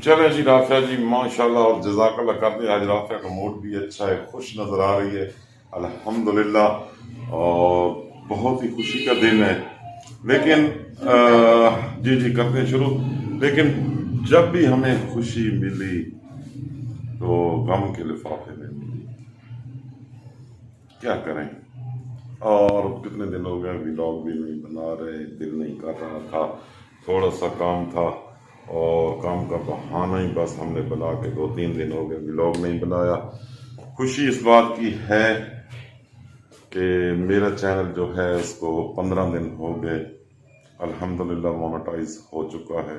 چلیں جی رافعہ جی ماشاءاللہ اور جزاک اللہ کر دیں. آج رافعہ کا موڈ بھی اچھا ہے, خوش نظر آ رہی ہے الحمدللہ, اور بہت ہی خوشی کا دن ہے. لیکن جی کرتے ہیں شروع. لیکن جب بھی ہمیں خوشی ملی تو غم کے لفافے میں ملی, کیا کریں. اور کتنے دن ہو گئے ولاگ بھی نہیں بنا رہے, دل نہیں کر رہا تھا, تھوڑا سا کام تھا اور کام کا بہانہ ہی بس ہم نے بنا کے 2-3 دن ہو گئے ولاگ نہیں بنایا. خوشی اس بات کی ہے کہ میرا چینل جو ہے اس کو 15 دن ہو گئے الحمدللہ مونیٹائز ہو چکا ہے.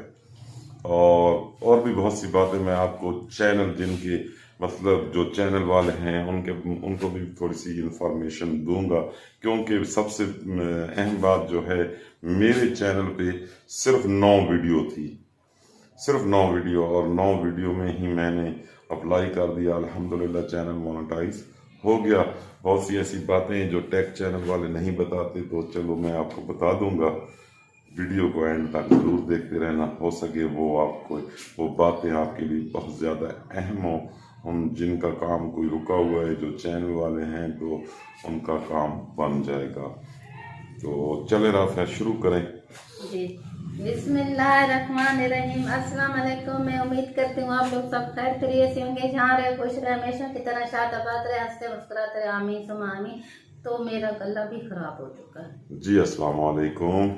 اور بھی بہت سی باتیں میں آپ کو چینل جن کے مطلب جو چینل والے ہیں ان کو بھی تھوڑی سی انفارمیشن دوں گا, کیونکہ سب سے اہم بات جو ہے میرے چینل پہ صرف 9 ویڈیو تھی, صرف 9 ویڈیو, اور 9 ویڈیو میں ہی میں نے اپلائی کر دیا الحمدللہ چینل مونیٹائز ہو گیا. بہت سی ایسی باتیں جو ٹیک چینل والے نہیں بتاتے تو چلو میں آپ کو بتا دوں گا, ویڈیو کو اینڈ تک ضرور دیکھتے رہنا, ہو سکے وہ باتیں آپ کے لیے بہت زیادہ اہم ہوں. ہم جن کا کام کوئی رکا ہوا ہے جو چینل والے ہیں تو ان کا کام بن جائے گا. تو چلے رافعہ شروع کریں. جی بسم اللہ الرحمن الرحیم. السلام علیکم. میں امید کرتی ہوں آپ لوگ سب خیر خیریت سے ہوں گے, جہاں رہے خوش رہے, ہمیشہ کی طرح شاد آباد رہے, ہنستے مسکراتے رہے, آمین ثم آمین. تو میرا گلا بھی خراب ہو چکا ہے. جی السلام علیکم.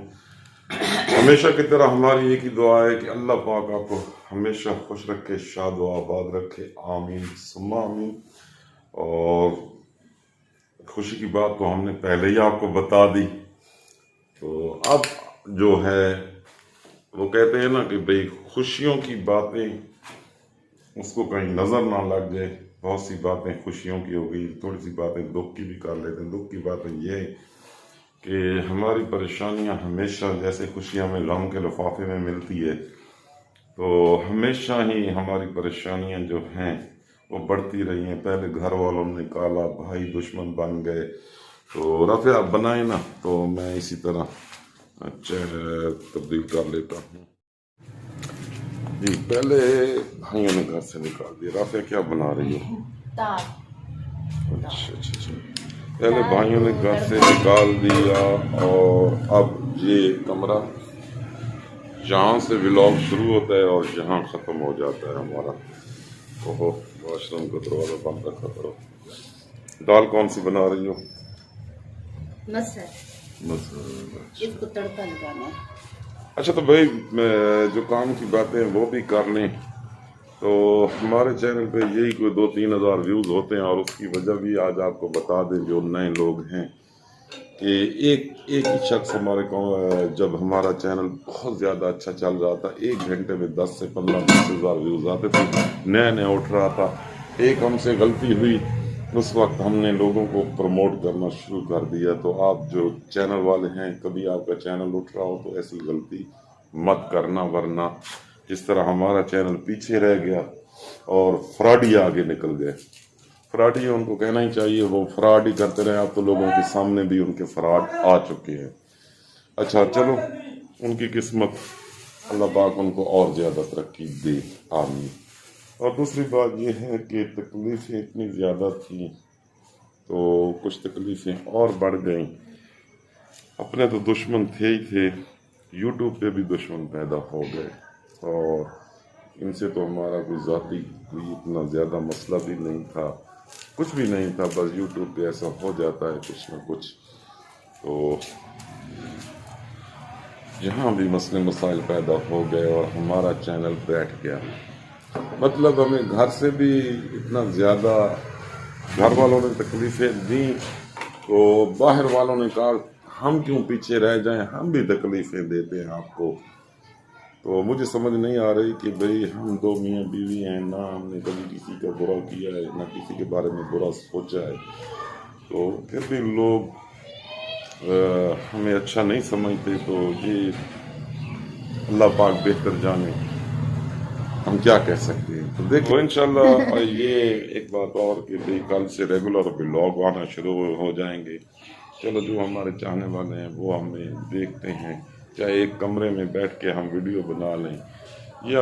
ہمیشہ کی طرح ہماری ایک ہی دعا ہے کہ اللہ پاک آپ کو ہمیشہ خوش رکھے, شاد و آباد رکھے, آمین ثم آمین. اور خوشی کی بات تو ہم نے پہلے ہی آپ کو بتا دی, تو اب جو ہے وہ کہتے ہیں نا کہ بھئی خوشیوں کی باتیں اس کو کہیں نظر نہ لگ جائے. بہت سی باتیں خوشیوں کی ہو گئی, تھوڑی سی باتیں دکھ کی بھی کر لیتے ہیں. دکھ کی باتیں یہ کہ ہماری پریشانیاں ہمیشہ جیسے خوشی ہمیں غم کے لفافے میں ملتی ہے, تو ہمیشہ ہی ہماری پریشانیاں جو ہیں وہ بڑھتی رہی ہیں. پہلے گھر والوں نے نکالا, بھائی دشمن بن گئے. تو رافعہ آپ بنائیں نا, تو میں اسی طرح تبدیل کر لیتا ہوں. جی پہلے بھائیوں نے گھر سے نکال دیا. رافعہ کیا بنا رہی ہو؟ دال. اچھا. پہلے بھائیوں نے گھر سے نکال دیا, اور اب یہ کمرہ جہاں سے ولاگ شروع ہوتا ہے اور جہاں ختم ہو جاتا ہے ہمارا. واش روم کا دروازہ بند رکھا کرو. دال کون سی بنا رہی ہو؟ مسر. اس کو تڑکا لگانا ہے. اچھا تو بھائی جو کام کی باتیں وہ بھی کر لیں. تو ہمارے چینل پہ یہی کوئی 2-3 ہزار ویوز ہوتے ہیں, اور اس کی وجہ بھی آج آپ کو بتا دیں جو نئے لوگ ہیں کہ ایک ہی شخص ہمارے جب ہمارا چینل بہت زیادہ اچھا چل رہا تھا, 1 گھنٹے میں 10 سے 15-20 ہزار ویوز آتے تھے, نیا اٹھ رہا تھا. ایک ہم سے غلطی ہوئی, اس وقت ہم نے لوگوں کو پروموٹ کرنا شروع کر دیا. تو آپ جو چینل والے ہیں, کبھی آپ کا چینل اٹھ رہا ہو تو ایسی غلطی مت کرنا, ورنہ جس طرح ہمارا چینل پیچھے رہ گیا اور فراڈی آگے نکل گئے. فراڈی ان کو کہنا ہی چاہیے, وہ فراڈ ہی کرتے رہے. آپ تو لوگوں کے سامنے بھی ان کے فراڈ آ چکے ہیں. اچھا چلو, ان کی قسمت, اللہ پاک ان کو اور زیادہ ترقی دے, آمین. اور دوسری بات یہ ہے کہ تکلیفیں اتنی زیادہ تھیں تو کچھ تکلیفیں اور بڑھ گئیں. اپنے تو دشمن تھے ہی تھے, یوٹیوب پہ بھی دشمن پیدا ہو گئے, اور ان سے تو ہمارا کوئی ذاتی کوئی اتنا زیادہ مسئلہ بھی نہیں تھا, کچھ بھی نہیں تھا. بس یوٹیوب پہ ایسا ہو جاتا ہے کچھ نہ کچھ, تو یہاں بھی مسئلے مسائل پیدا ہو گئے اور ہمارا چینل بیٹھ گیا. مطلب ہمیں گھر سے بھی اتنا زیادہ گھر والوں نے تکلیفیں دیں, تو باہر والوں نے کہا ہم کیوں پیچھے رہ جائیں, ہم بھی تکلیفیں دیتے ہیں آپ کو. تو مجھے سمجھ نہیں آ رہی کہ بھئی ہم 2 میاں بیوی ہیں, نہ ہم نے کبھی کسی کا برا کیا ہے, نہ کسی کے بارے میں برا سوچا ہے, تو پھر بھی لوگ ہمیں اچھا نہیں سمجھتے. تو یہ اللہ پاک بہتر جانے, ہم کیا کہہ سکتے ہیں. تو دیکھو انشاءاللہ یہ ایک بات اور کہ بھئی کل سے ریگولر ولاگ آنا شروع ہو جائیں گے. چلو جو ہمارے چاہنے والے ہیں وہ ہمیں دیکھتے ہیں, چاہے ایک کمرے میں بیٹھ کے ہم ویڈیو بنا لیں یا